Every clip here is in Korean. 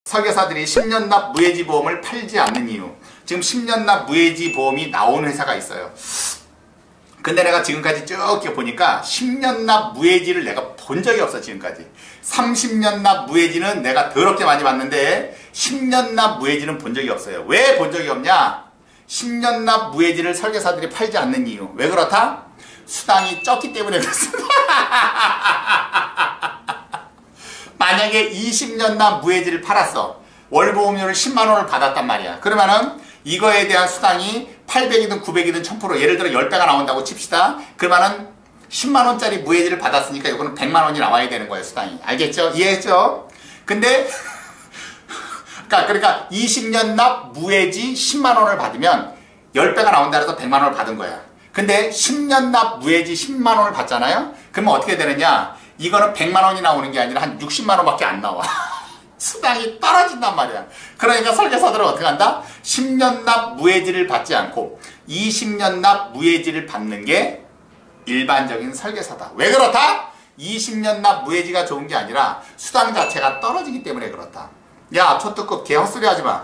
설계사들이 10년 납 무해지 보험을 팔지 않는 이유. 지금 10년 납 무해지 보험이 나오는 회사가 있어요. 근데 내가 지금까지 쭉 보니까 10년 납 무해지를 내가 본 적이 없어. 지금까지 30년 납 무해지는 내가 더럽게 많이 봤는데 10년 납 무해지는 본 적이 없어요. 왜 본 적이 없냐? 10년 납 무해지를 설계사들이 팔지 않는 이유. 왜 그렇다? 수당이 적기 때문에 그렇습니다. 만약에 20년 납 무해지를 팔았어. 월보험료를 10만원을 받았단 말이야. 그러면은 이거에 대한 수당이 800이든 900이든 1000%, 예를 들어 10배가 나온다고 칩시다. 그러면은 10만원짜리 무해지를 받았으니까 이거는 100만원이 나와야 되는 거예요, 수당이. 알겠죠? 이해했죠? 근데 그러니까 20년 납 무해지 10만원을 받으면 10배가 나온다 해서 100만원을 받은 거야. 근데 10년 납 무해지 10만원을 받잖아요? 그러면 어떻게 되느냐? 이거는 100만원이 나오는 게 아니라 한 60만원밖에 안 나와. 수당이 떨어진단 말이야. 그러니까 설계사들은 어떻게 한다? 10년 납 무해지를 받지 않고 20년 납 무해지를 받는 게 일반적인 설계사다. 왜 그렇다? 20년 납 무해지가 좋은 게 아니라 수당 자체가 떨어지기 때문에 그렇다. 야, 초특급 개 헛소리 하지 마.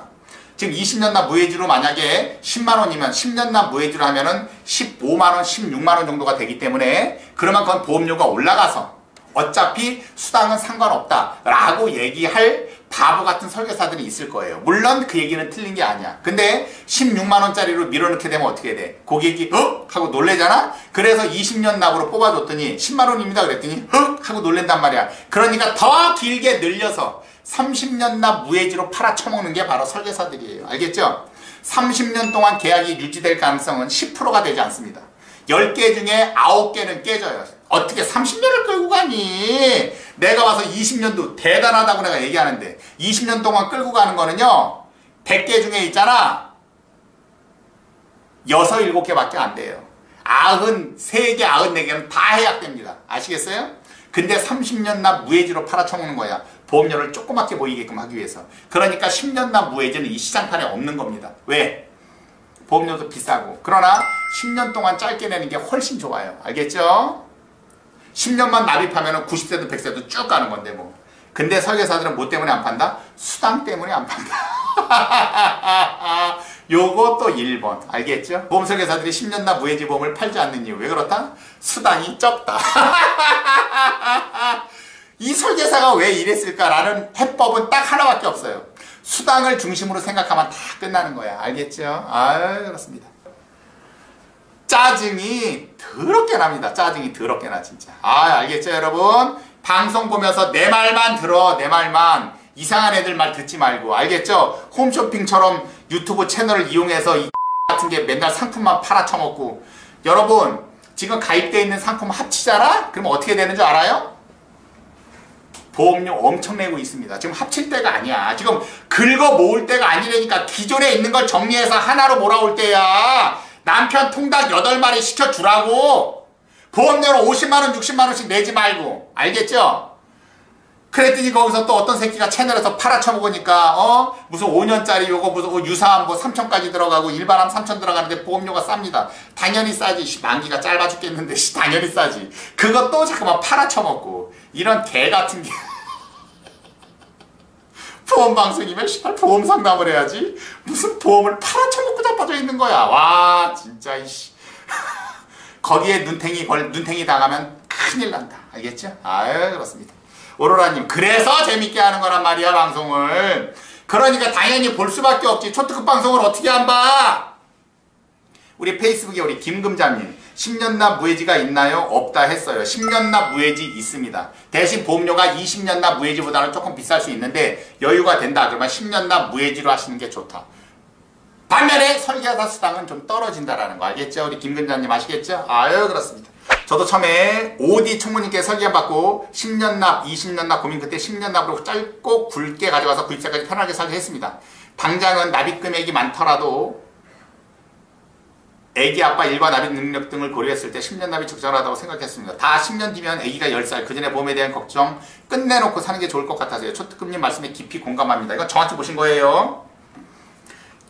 지금 20년 납 무해지로 만약에 10만원이면 10년 납 무해지로 하면은 15만원, 16만원 정도가 되기 때문에 그러면 그건 보험료가 올라가서 어차피 수당은 상관없다 라고 얘기할 바보 같은 설계사들이 있을 거예요. 물론 그 얘기는 틀린 게 아니야. 근데 16만원짜리로 밀어넣게 되면 어떻게 돼? 고객이 하고 놀래잖아? 그래서 20년 납으로 뽑아줬더니 10만원입니다 그랬더니 하고 놀랜단 말이야. 그러니까 더 길게 늘려서 30년 납 무해지로 팔아쳐먹는 게 바로 설계사들이에요. 알겠죠? 30년 동안 계약이 유지될 가능성은 10%가 되지 않습니다. 10개 중에 9개는 깨져요. 어떻게 30년을 끌고 가니? 내가 와서 20년도 대단하다고 내가 얘기하는데 20년 동안 끌고 가는 거는요 100개 중에 있잖아 6, 7개밖에 안 돼요. 93개, 94개는 다 해약됩니다. 아시겠어요? 근데 30년 납 무해지로 팔아쳐먹는 거야. 보험료를 조그맣게 보이게끔 하기 위해서. 그러니까 10년 납 무해지는 이 시장판에 없는 겁니다. 왜? 보험료도 비싸고. 그러나 10년 동안 짧게 내는 게 훨씬 좋아요. 알겠죠? 10년만 납입하면 90세도 100세도 쭉 가는 건데 뭐. 근데 설계사들은 뭐 때문에 안 판다? 수당 때문에 안 판다. 요것도 1번. 알겠죠? 보험 설계사들이 10년 납 무해지 보험을 팔지 않는 이유. 왜 그렇다? 수당이 적다. 이 설계사가 왜 이랬을까라는 해법은 딱 하나밖에 없어요. 수당을 중심으로 생각하면 다 끝나는 거야. 알겠죠? 아유, 그렇습니다. 짜증이 더럽게 납니다. 짜증이 더럽게 나, 진짜. 아, 알겠죠, 여러분? 방송 보면서 내 말만 들어, 내 말만. 이상한 애들 말 듣지 말고. 알겠죠? 홈쇼핑처럼 유튜브 채널을 이용해서 이 같은 게 맨날 상품만 팔아쳐먹고. 여러분, 지금 가입되어 있는 상품 합치잖아? 그럼 어떻게 되는 줄 알아요? 보험료 엄청 내고 있습니다. 지금 합칠 때가 아니야. 지금 긁어 모을 때가 아니라니까. 기존에 있는 걸 정리해서 하나로 몰아올 때야. 남편 통닭 8마리 시켜주라고. 보험료로 50만원, 60만원씩 내지 말고. 알겠죠? 그랬더니 거기서 또 어떤 새끼가 채널에서 팔아쳐먹으니까 무슨 5년짜리 요거 무슨 유사한 뭐 3천까지 들어가고 일반암 3천 들어가는데 보험료가 쌉니다. 당연히 싸지. 만기가 짧아 죽겠는데 당연히 싸지. 그것도 자꾸만 팔아쳐먹고. 이런 개 같은 게 보험방송이면 보험 상담을 해야지 무슨 보험을 팔아쳐먹고 자빠져 있는 거야. 와 진짜 이씨. 거기에 눈탱이 당하면 큰일 난다. 알겠죠? 아유 그렇습니다. 오로라님 그래서 재밌게 하는 거란 말이야 방송을. 그러니까 당연히 볼 수밖에 없지. 초특급 방송을 어떻게 안 봐? 우리 페이스북에 우리 김금자님 10년 납 무해지가 있나요? 없다 했어요. 10년 납 무해지 있습니다. 대신 보험료가 20년 납 무해지보다는 조금 비쌀 수 있는데 여유가 된다 그러면 10년 납 무해지로 하시는 게 좋다. 반면에 설계사 수당은 좀 떨어진다라는 거 알겠죠? 우리 김금자님 아시겠죠? 아유 그렇습니다. 저도 처음에 OD 총무님께 설계안 받고 10년 납, 20년 납 고민 그때 10년 납으로 짧고 굵게 가져가서 구입자까지 편하게 살게 했습니다. 당장은 납입 금액이 많더라도 애기 아빠 일반 납입 능력 등을 고려했을 때 10년 납이 적절하다고 생각했습니다. 다 10년 뒤면 애기가 10살, 그 전에 보험에 대한 걱정 끝내놓고 사는 게 좋을 것 같아서요. 초특급님 말씀에 깊이 공감합니다. 이건 정확히 보신 거예요.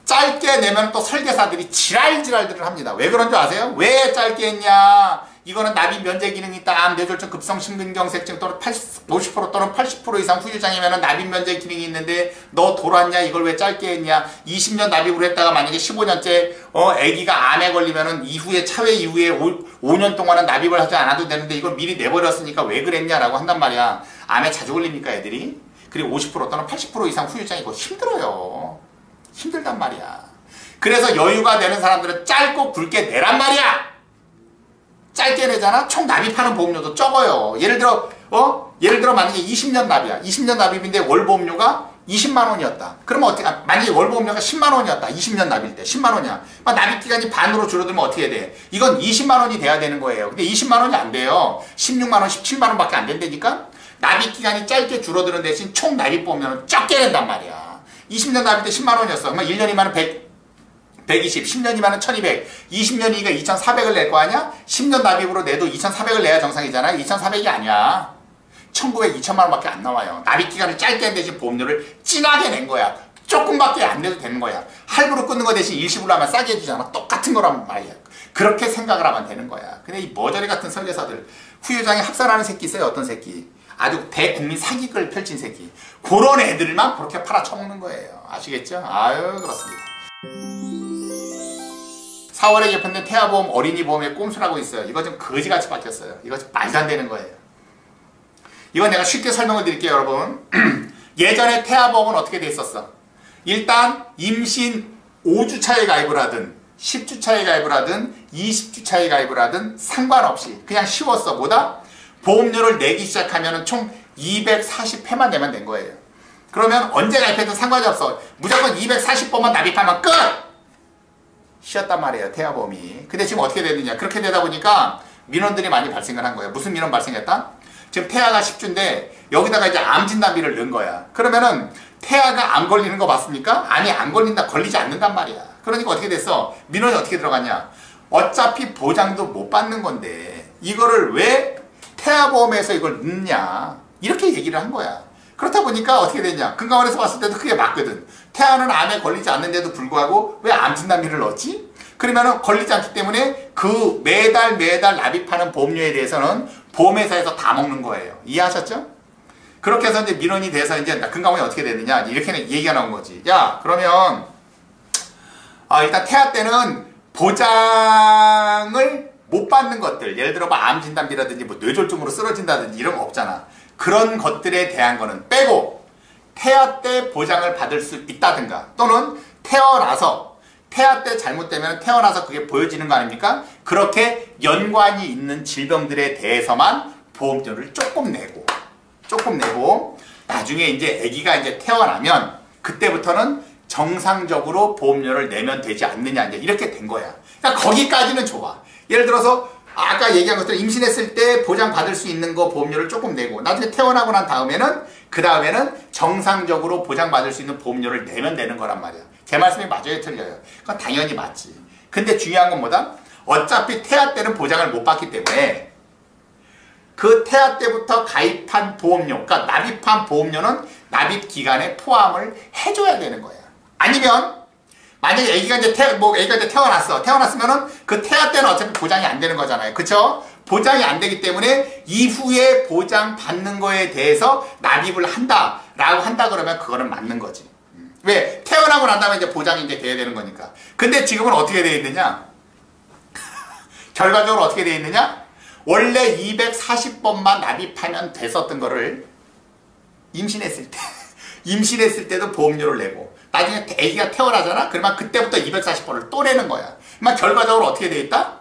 짧게 내면 또 설계사들이 지랄지랄들을 합니다. 왜 그런 줄 아세요? 왜 짧게 했냐? 이거는 납입 면제 기능이 있다. 암, 뇌졸중, 급성 심근경색증 또는 50% 또는 80% 이상 후유장이면 납입 면제 기능이 있는데 너 돌았냐? 이걸 왜 짧게 했냐? 20년 납입을 했다가 만약에 15년째 아기가 암에 걸리면은 이후에 차회 이후에 5년 동안은 납입을 하지 않아도 되는데 이걸 미리 내버렸으니까 왜 그랬냐라고 한단 말이야. 암에 자주 걸립니까 애들이? 그리고 50% 또는 80% 이상 후유장이고 힘들어요. 힘들단 말이야. 그래서 여유가 되는 사람들은 짧고 굵게 내란 말이야. 짧게 내잖아? 총 납입하는 보험료도 적어요. 예를 들어 만약에 20년 납이야. 20년 납입인데 월 보험료가 20만 원이었다. 그러면 어떻게, 만약에 월 보험료가 10만 원이었다. 20년 납일 때 10만 원이야. 납입 기간이 반으로 줄어들면 어떻게 돼? 이건 20만 원이 돼야 되는 거예요. 근데 20만 원이 안 돼요. 16만 원, 17만 원밖에 안 된다니까? 납입 기간이 짧게 줄어드는 대신 총 납입 보험료는 적게 낸단 말이야. 20년 납입 때 10만 원이었어. 그러면 1년이면 120, 10년이면 1200, 20년이니까 2400을 낼 거 아니야? 10년 납입으로 내도 2400을 내야 정상이잖아. 2400이 아니야. 1900, 2000만 원밖에 안 나와요. 납입 기간을 짧게 한 대신 보험료를 진하게 낸 거야. 조금밖에 안 내도 되는 거야. 할부로 끊는 거 대신 일시불로 하면 싸게 해주잖아. 똑같은 거란 말이야. 그렇게 생각을 하면 되는 거야. 근데 이 머저리 같은 설계사들, 후유장에 학살하는 새끼 있어요. 어떤 새끼? 아주 대국민 사기극을 펼친 새끼. 그런 애들만 그렇게 팔아쳐먹는 거예요. 아시겠죠? 아유, 그렇습니다. 4월에 개편된 태아보험 어린이보험의 꼼수라고 있어요. 이거 좀 거지같이 바뀌었어요. 이거 좀 말도 안 되는 거예요. 이건 내가 쉽게 설명을 드릴게요, 여러분. 예전에 태아보험은 어떻게 돼 있었어? 일단 임신 5주 차에 가입을 하든 10주 차에 가입을 하든 20주 차에 가입을 하든 상관없이 그냥 쉬웠어. 뭐다? 보험료를 내기 시작하면 총 240회만 내면 된 거예요. 그러면 언제 가입해도 상관이 없어. 무조건 240번만 납입하면 끝! 쉬었단 말이에요, 태아보험이. 근데 지금 어떻게 되느냐. 그렇게 되다 보니까 민원들이 많이 발생을 한 거예요. 무슨 민원 발생했다? 지금 태아가 10주인데 여기다가 이제 암 진단비를 넣은 거야. 그러면은 태아가 암 걸리는 거 맞습니까? 암이 안 걸린다, 걸리지 않는단 말이야. 그러니까 어떻게 됐어? 민원이 어떻게 들어갔냐. 어차피 보장도 못 받는 건데 이거를 왜 태아보험에서 이걸 넣느냐. 이렇게 얘기를 한 거야. 그렇다 보니까 어떻게 됐냐. 금감원에서 봤을 때도 그게 맞거든. 태아는 암에 걸리지 않는데도 불구하고 왜 암 진단비를 넣었지? 그러면은 걸리지 않기 때문에 그 매달 납입하는 보험료에 대해서는 보험회사에서 다 먹는 거예요. 이해하셨죠? 그렇게 해서 이제 민원이 돼서 이제 금감원이 어떻게 됐느냐. 이렇게 얘기가 나온 거지. 야, 그러면 일단 태아 때는 보장을 못 받는 것들, 예를 들어 뭐 암 진단비라든지 뭐 뇌졸중으로 쓰러진다든지 이런 거 없잖아. 그런 것들에 대한 거는 빼고 태아 때 보장을 받을 수 있다든가 또는 태어나서 태아 때 잘못되면 태어나서 그게 보여지는 거 아닙니까? 그렇게 연관이 있는 질병들에 대해서만 보험료를 조금 내고 나중에 이제 아기가 이제 태어나면 그때부터는 정상적으로 보험료를 내면 되지 않느냐 이렇게 된 거야. 그러니까 거기까지는 좋아. 예를 들어서 아까 얘기한 것처럼 임신했을 때 보장받을 수 있는 거 보험료를 조금 내고 나중에 태어나고 난 다음에는 정상적으로 보장받을 수 있는 보험료를 내면 되는 거란 말이야. 제 말씀이 맞아요, 틀려요? 그건 당연히 맞지. 근데 중요한 건 뭐다? 어차피 태아 때는 보장을 못 받기 때문에 그 태아 때부터 가입한 보험료, 그러니까 납입한 보험료는 납입 기간에 포함을 해줘야 되는 거야. 아니면 만약에 아기가 이제 태어났어. 태어났으면은 그 태아 때는 어차피 보장이 안 되는 거잖아요. 그쵸? 보장이 안 되기 때문에 이후에 보장 받는 거에 대해서 납입을 한다라고 한다 그러면 그거는 맞는 거지. 왜? 태어나고 난 다음에 이제 보장이 이제 돼야 되는 거니까. 근데 지금은 어떻게 되어 있느냐? 결과적으로 어떻게 되어 있느냐? 원래 240번만 납입하면 됐었던 거를 임신했을 때도 보험료를 내고 나중에 아기가 태어나잖아? 그러면 그때부터 240번을 또 내는 거야. 그러면 결과적으로 어떻게 되어 있다?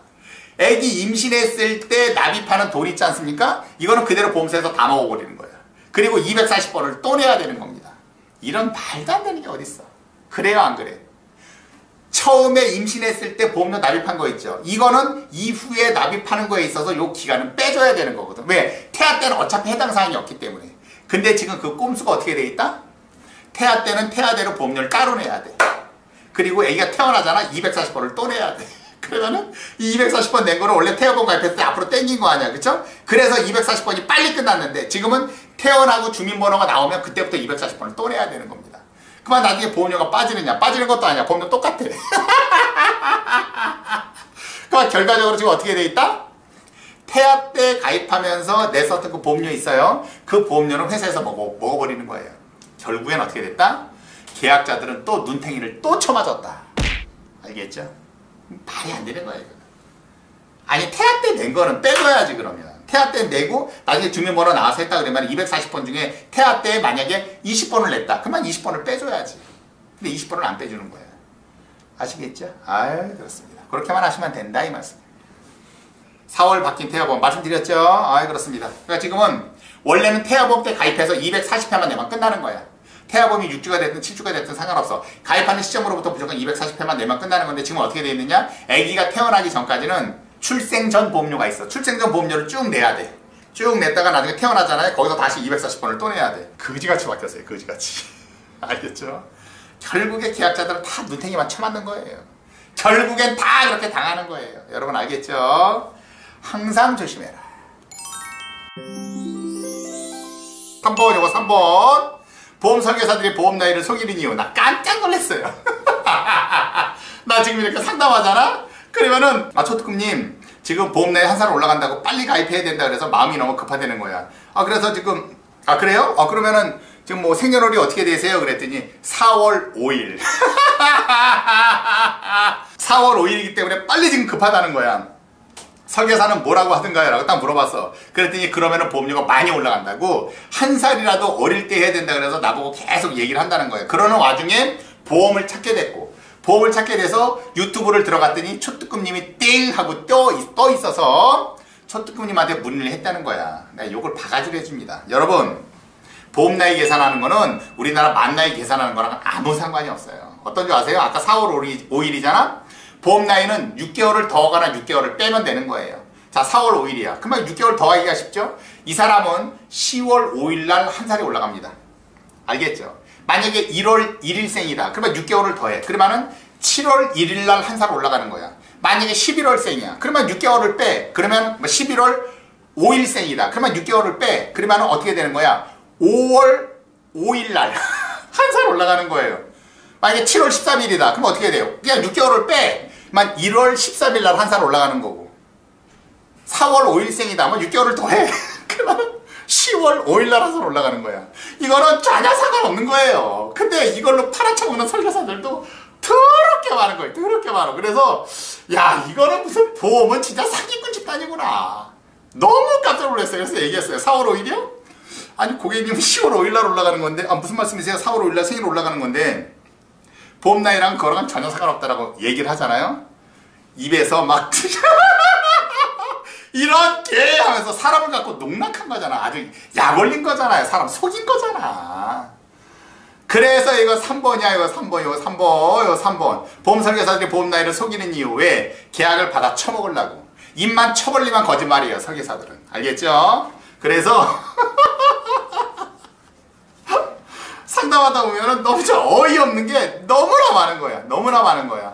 아기 임신했을 때 납입하는 돈 있지 않습니까? 이거는 그대로 보험사에서 다 먹어버리는 거야. 그리고 240번을 또 내야 되는 겁니다. 이런 말도 안 되는 게 어딨어. 그래요, 안 그래? 처음에 임신했을 때 보험료 납입한 거 있죠. 이거는 이후에 납입하는 거에 있어서 요 기간은 빼줘야 되는 거거든. 왜? 태아 때는 어차피 해당 사항이 없기 때문에. 근데 지금 그 꼼수가 어떻게 돼 있다? 태아 때는 태아대로 보험료를 따로 내야 돼. 그리고 애기가 태어나잖아. 240번을 또 내야 돼. 그러면은 이 240번 낸 거를 원래 태아보험 가입했을 때 앞으로 땡긴 거 아니야. 그쵸? 그래서 240번이 빨리 끝났는데 지금은 태어나고 주민번호가 나오면 그때부터 240번을 또 내야 되는 겁니다. 그만 나중에 보험료가 빠지느냐? 빠지는 것도 아니야. 보험료 똑같아. 그만 결과적으로 지금 어떻게 돼 있다? 태아 때 가입하면서 냈었던 그 보험료 있어요. 그 보험료는 회사에서 먹어버리는 거예요. 결국엔 어떻게 됐다? 계약자들은 또 눈탱이를 또 쳐맞았다. 알겠죠? 말이 안 되는 거예요. 아니 태아 때 낸 거는 빼줘야지. 그러면 태아 때 내고 나중에 주민번호 나와서 했다 그러면 240번 중에 태아 때 만약에 20번을 냈다. 그러면 20번을 빼줘야지. 근데 20번을 안 빼주는 거예요. 아시겠죠? 아유, 그렇습니다. 그렇게만 하시면 된다 이 말씀. 4월 바뀐 태아보험 말씀드렸죠? 아유, 그렇습니다. 그러니까 지금은 원래는 태아보험 때 가입해서 240회만 내면 끝나는 거야. 태아보험이 6주가 됐든 7주가 됐든 상관없어. 가입하는 시점으로부터 무조건 240회만 내면 끝나는 건데 지금 어떻게 되어 있느냐? 아기가 태어나기 전까지는 출생 전 보험료가 있어. 출생 전 보험료를 쭉 내야 돼. 쭉 냈다가 나중에 태어나잖아요. 거기서 다시 240번을 또 내야 돼. 거지같이 바뀌었어요. 거지같이. 알겠죠? 결국에 계약자들은 다 눈탱이만 쳐맞는 거예요. 결국엔 다 그렇게 당하는 거예요. 여러분 알겠죠? 항상 조심해라. 3번 이거 3번. 보험 설계사들이 보험 나이를 속이는 이유. 나 깜짝 놀랐어요. 나 지금 이렇게 상담하잖아? 그러면은 초특급님 지금 보험 나이 한 살 올라간다고 빨리 가입해야 된다 그래서 마음이 너무 급하다는 거야. 그래서 지금 그래요? 그러면은 지금 뭐 생년월일이 어떻게 되세요? 그랬더니 4월 5일 4월 5일이기 때문에 빨리 지금 급하다는 거야. 설계사는 뭐라고 하던가요? 라고 딱 물어봤어. 그랬더니 그러면은 보험료가 많이 올라간다고 한 살이라도 어릴 때 해야 된다 그래서 나보고 계속 얘기를 한다는 거예요. 그러는 와중에 보험을 찾게 됐고 보험을 찾게 돼서 유튜브를 들어갔더니 초특급님이 띵 하고 떠 있어서 초특급님한테 문의를 했다는 거야. 내가 요걸 바가지로 해줍니다. 여러분 보험 나이 계산하는 거는 우리나라 만 나이 계산하는 거랑 아무 상관이 없어요. 어떤 줄 아세요? 아까 4월 5일이잖아? 보험 나이는 6개월을 더하거나 6개월을 빼면 되는 거예요. 자, 4월 5일이야. 그러면 6개월 더하기가 쉽죠? 이 사람은 10월 5일 날 한 살이 올라갑니다. 알겠죠? 만약에 1월 1일생이다. 그러면 6개월을 더해. 그러면은 7월 1일 날 한 살 올라가는 거야. 만약에 11월생이야. 그러면 6개월을 빼. 그러면 11월 5일생이다. 그러면 6개월을 빼. 그러면 어떻게 되는 거야? 5월 5일 날 한 살 올라가는 거예요. 만약에 7월 13일이다. 그럼 어떻게 돼요? 그냥 6개월을 빼. 1월 13일 날 한 살 올라가는 거고 4월 5일생이다 하면 6개월을 더해. 그러면 10월 5일 날 한 살 올라가는 거야. 이거는 전혀 상관없는 거예요. 근데 이걸로 팔아쳐먹는 설계사들도 더럽게 많은 거예요. 더럽게 많아. 그래서 야 이거는 무슨 보험은 진짜 사기꾼 집단이구나. 너무 깜짝 놀랐어요. 그래서 얘기했어요. 4월 5일이요? 아니 고객님 10월 5일 날 올라가는 건데 무슨 말씀이세요? 4월 5일 날 생일 올라가는 건데 보험 나이랑 그거랑 전혀 상관없다라고 얘기를 하잖아요. 입에서 막 이렇게 하면서 사람을 갖고 농락한 거잖아. 아주 약 올린 거잖아요. 사람 속인 거잖아. 그래서 이거 3번이야. 이거 3번, 이거 3번, 이거 3번. 보험 설계사들이 보험 나이를 속이는 이유. 왜? 계약을 받아 처먹으려고. 입만 쳐벌리면 거짓말이에요. 설계사들은. 알겠죠? 그래서 상담하다 보면은 너무 어이없는 게 너무나 많은 거야. 너무나 많은 거야.